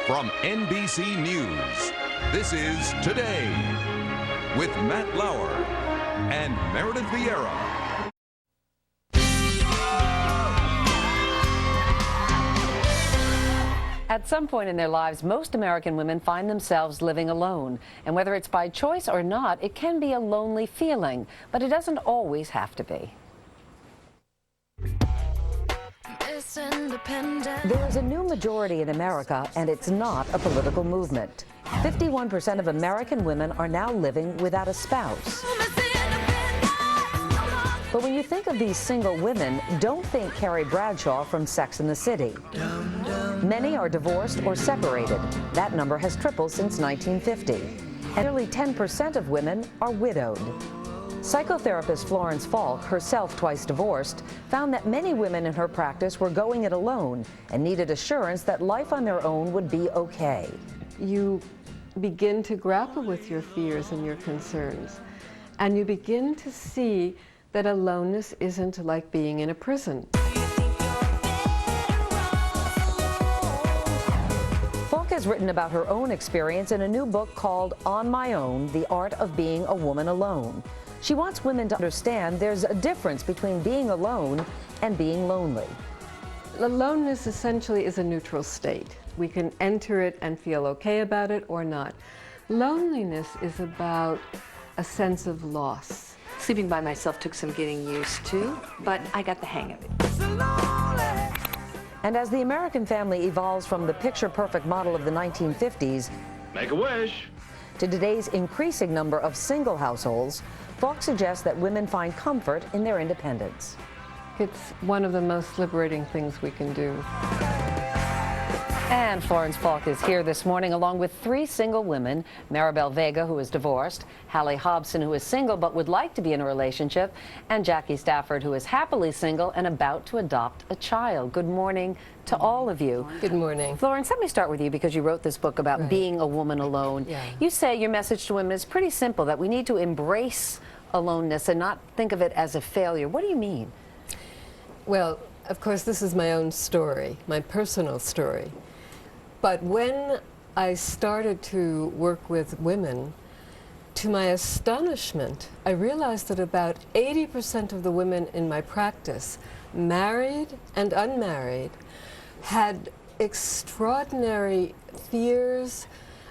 From NBC News, this is Today with Matt Lauer and Meredith Vieira. At some point in their lives, most American women find themselves living alone. And whether it's by choice or not, it can be a lonely feeling, but it doesn't always have to be. There is a new majority in America, and it's not a political movement. 51% of American women are now living without a spouse. But when you think of these single women, don't think Carrie Bradshaw from Sex and the City. Many are divorced or separated. That number has tripled since 1950. And nearly 10% of women are widowed. Psychotherapist Florence Falk, herself twice divorced, found that many women in her practice were going it alone and needed assurance that life on their own would be okay. You begin to grapple with your fears and your concerns, and you begin to see that aloneness isn't like being in a prison. Falk has written about her own experience in a new book called On My Own: The Art of Being a Woman Alone. She wants women to understand there's a difference between being alone and being lonely. Aloneness essentially is a neutral state. We can enter it and feel okay about it or not. Loneliness is about a sense of loss. Sleeping by myself took some getting used to, but I got the hang of it. And as the American family evolves from the picture-perfect model of the 1950s, make a wish, to today's increasing number of single households, Falk suggests that women find comfort in their independence. It's one of the most liberating things we can do. And Florence Falk is here this morning along with three single women: Maribel Vega, who is divorced; Hallie Hobson, who is single but would like to be in a relationship; and Jackie Stafford, who is happily single and about to adopt a child. Good morning to all of you. Good morning. Florence, let me start with you because you wrote this book about being a woman alone. Yeah. You say your message to women is pretty simple, that we need to embrace aloneness and not think of it as a failure. What do you mean? Well, of course, this is my own story, my personal story. But when I started to work with women, to my astonishment, I realized that about 80% of the women in my practice, married and unmarried, had extraordinary fears,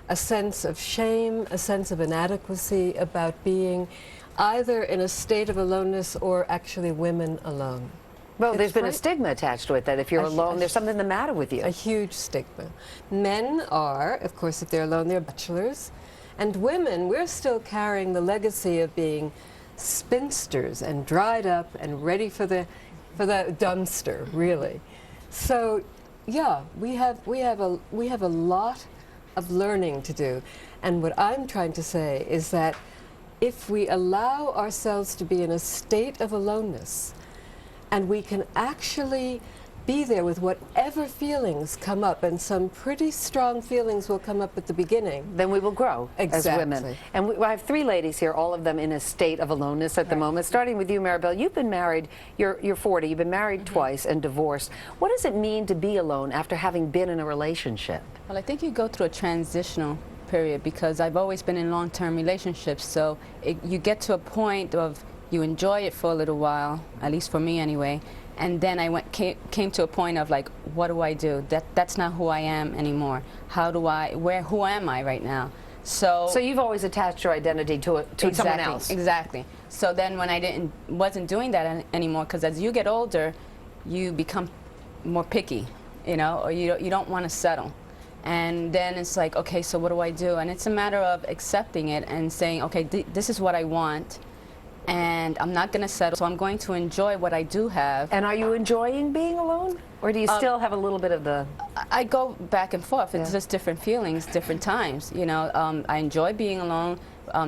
a sense of shame, a sense of inadequacy about being either in a state of aloneness or actually women alone. Well, there's been a stigma attached to it, that if you're alone, there's something the matter with you. A huge stigma. Men are, of course, if they're alone, they're bachelors. And women, we're still carrying the legacy of being spinsters and dried up and ready for the dumpster, really. So, yeah, we have a lot of learning to do. And what I'm trying to say is that if we allow ourselves to be in a state of aloneness, and we can actually be there with whatever feelings come up, and some pretty strong feelings will come up at the beginning. Then we will grow as women. And I have three ladies here, all of them in a state of aloneness at the moment. Starting with you, Maribel. You've been married, you're 40, you've been married twice and divorced. What does it mean to be alone after having been in a relationship? Well, I think you go through a transitional period, because I've always been in long-term relationships, so you get to a point of you enjoy it for a little while, at least for me anyway, and then I came to a point of like, what do I do? That's not who I am anymore. Who am I right now? So you've always attached your identity to someone else. Exactly. So then when I wasn't doing that anymore, because as you get older, you become more picky, you know, or you don't want to settle. And then it's like, okay, so what do I do? And it's a matter of accepting it and saying, okay, this is what I want, and I'm not going to settle, so I'm going to enjoy what I do have. And are you enjoying being alone? Or do you still have a little bit of the... I go back and forth. It's just different feelings, different times. You know, I enjoy being alone.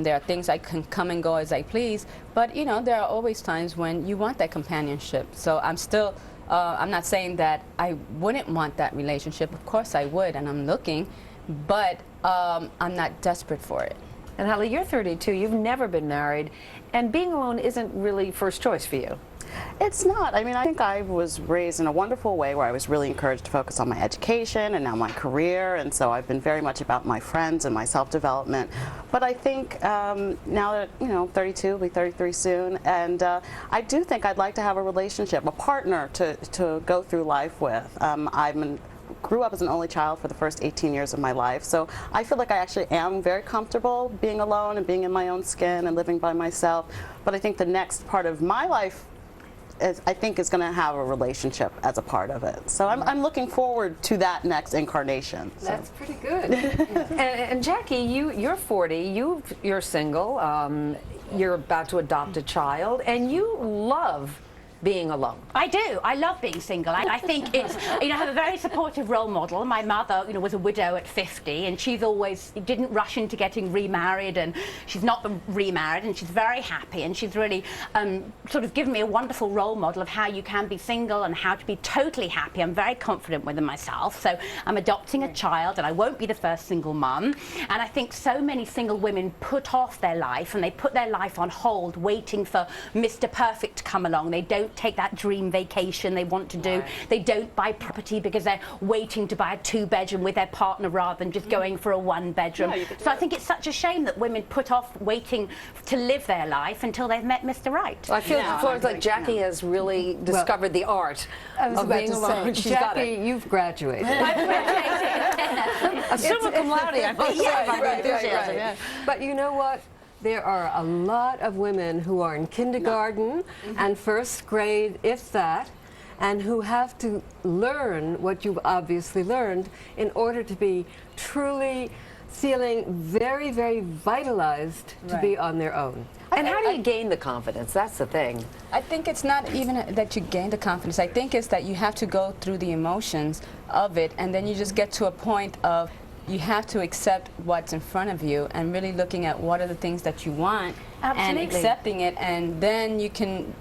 There are things I can come and go as I please. But, you know, there are always times when you want that companionship. So I'm still... I'm not saying that I wouldn't want that relationship. Of course I would, and I'm looking. But I'm not desperate for it. And Hallie, you're 32. You've never been married. And being alone isn't really first choice for you. It's not. I mean, I think I was raised in a wonderful way where I was really encouraged to focus on my education and now my career, and so I've been very much about my friends and my self-development. But I think now that, 32, I'll be 33 soon, and I do think I'd like to have a relationship, a partner to go through life with. Grew up as an only child for the first 18 years of my life, so I feel like I actually am very comfortable being alone and being in my own skin and living by myself. But I think the next part of my life is going to have a relationship as a part of it. So I'm looking forward to that next incarnation. So. That's pretty good. And Jackie, you're 40. You're single. You're about to adopt a child, and you love being alone. I do. I love being single. I think it's, I have a very supportive role model. My mother, was a widow at 50, and she's always didn't rush into getting remarried, and she's not been remarried, and she's very happy, and she's really sort of given me a wonderful role model of how you can be single and how to be totally happy. I'm very confident within myself, so I'm adopting a child, and I won't be the first single mum. And I think so many single women put off their life, and they put their life on hold, waiting for Mr. Perfect to come along. They don't take that dream vacation they want to do. Right. They don't buy property because they're waiting to buy a 2-bedroom with their partner rather than just going for a 1-bedroom. Yeah, so I think it's such a shame that women put off waiting to live their life until they've met Mr. Right. Well, I feel Florence, like Jackie has really discovered the art of being alone. She's got it. You've graduated. I've graduated. Summa cum laude, I must say, by my enthusiasm. Right. But you know what? There are a lot of women who are in kindergarten and first grade, if that, and who have to learn what you've obviously learned in order to be truly feeling very, very vitalized to be on their own. And how do you gain the confidence? That's the thing. I think it's not even that you gain the confidence. I think it's that you have to go through the emotions of it, and then you just get to a point of you have to accept what's in front of you and really looking at what are the things that you want. Absolutely. And accepting it, and then you can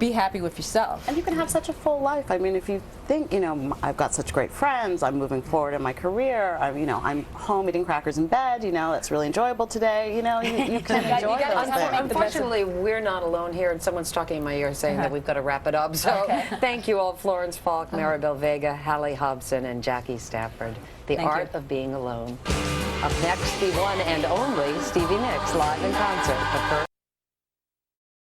be happy with yourself. And you can have such a full life. I mean, if you think, I've got such great friends, I'm moving forward in my career, I'm home eating crackers in bed, that's really enjoyable today, you can enjoy those things. Unfortunately, we're not alone here, and someone's talking in my ear saying that we've got to wrap it up. So thank you all, Florence Falk, Maribel Vega, Hallie Hobson, and Jackie Stafford. The Art of Being Alone. Up next, the one and only Stevie Nicks live in concert. But first,